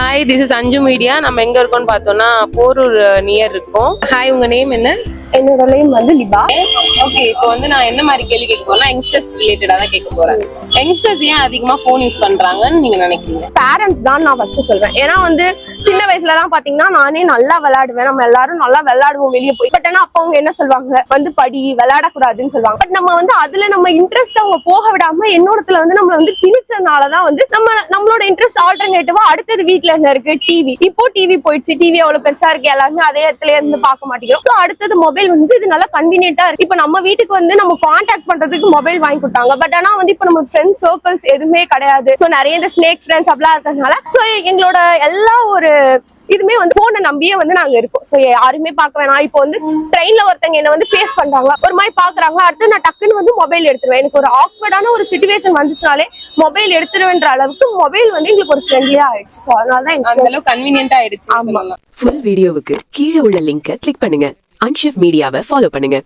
Hi, this is அஞ்சு media. நம்ம எங்க இருக்கோம்னு பார்த்தோம்னா போரூர் நியர் இருக்கோம். ஹாய், உங்க நேம் என்ன? என்னோட நேம் வந்து லிபா. ஓகே, இப்போ வந்து நான் என்ன மாதிரி கேள்வி கேட்க போறேன்னா யங்ஸ்டர்ஸ் ரிலேட்டடா தான் கேட்க போறேன். யங்ஸ்டர்ஸ் ஏன் அதிகமா போன் யூஸ் பண்றாங்கன்னு நீங்க நினைக்கிறீங்க? பேரண்ட்ஸ் தான் நான் ஃபர்ஸ்ட் சொல்வேன். ஏன்னா வந்து சின்ன வயசுல எல்லாம் பாத்தீங்கன்னா நானே நல்லா விளையாடுவேன், நம்ம எல்லாரும் நல்லா விளையாடுவோம் வெளியே போய். பட் ஆனா அப்ப அவங்க என்ன சொல்லுவாங்க, வந்து படி, விளையாடக்கூடாதுன்னு சொல்லுவாங்க. பட் நம்ம வந்து அதுல நம்ம இன்ட்ரெஸ்ட் அவங்க போக விடாம என்னோடத்துல வந்து நம்ம வந்து திணிச்சதுனாலதான் வந்து நம்மளோட இன்ட்ரெஸ்ட் ஆல்டர்னேட்டிவா அடுத்தது வீட்டுல என்ன இருக்கு, டிவி. இப்போ டிவி போயிடுச்சு, டிவி அவ்வளவு பெருசா இருக்கு, எல்லாருமே அதே இடத்துல இருந்து பார்க்க மாட்டேங்கிறோம். சோ அடுத்தது மொபைல் வந்து இது நல்லா கன்வீனியன்ட்டா இருக்கு. இப்ப நம்ம வீட்டுக்கு வந்து நம்ம கான்டாக்ட் பண்றதுக்கு மொபைல் வாங்கி கொடுத்தாங்க. பட் ஆனா வந்து இப்ப நம்ம ஃப்ரெண்ட்ஸ் சர்க்கிள்ஸ் எதுவுமே கிடையாது. சோ நிறைய இந்த ஸ்னேக் ஃப்ரெண்ட்ஸ் அப்படிலாம் இருக்கிறதுனால சோ எங்களோட எல்லா ஒரு இதுமே வந்து போனை நம்பியே வந்து நாங்க இருக்கோம். சோ யாருமே பார்க்க வேணாம். இப்போ வந்து ட்ரெயின்ல ஒருத்தங்க என்ன வந்து ஃபேஸ் பண்றாங்க, ஒரு மாதிரி பாக்குறாங்க, அடுத்து நான் டக்குன்னு வந்து மொபைல் எடுத்துருவேன். எனக்கு ஒரு ஆக்வர்டான ஒரு சிச்சுவேஷன் வந்துச்சுனாலே மொபைல் எடுத்துருவேன்ற அளவுக்கு மொபைல் வந்து எங்களுக்கு ஒரு ஃப்ரெண்ட்லியா ஆயிடுச்சு. சோ அதனாலதான் அந்த அளவுக்கு கன்வீனியன்ட்டா ஆயிடுச்சு சொல்லலாம். ஃபுல் வீடியோவுக்கு கீழே உள்ள லிங்கை கிளிக் பண்ணுங்க. அன்ஷிஃப்ட் மீடியாவை ஃபாலோ பண்ணுங்க.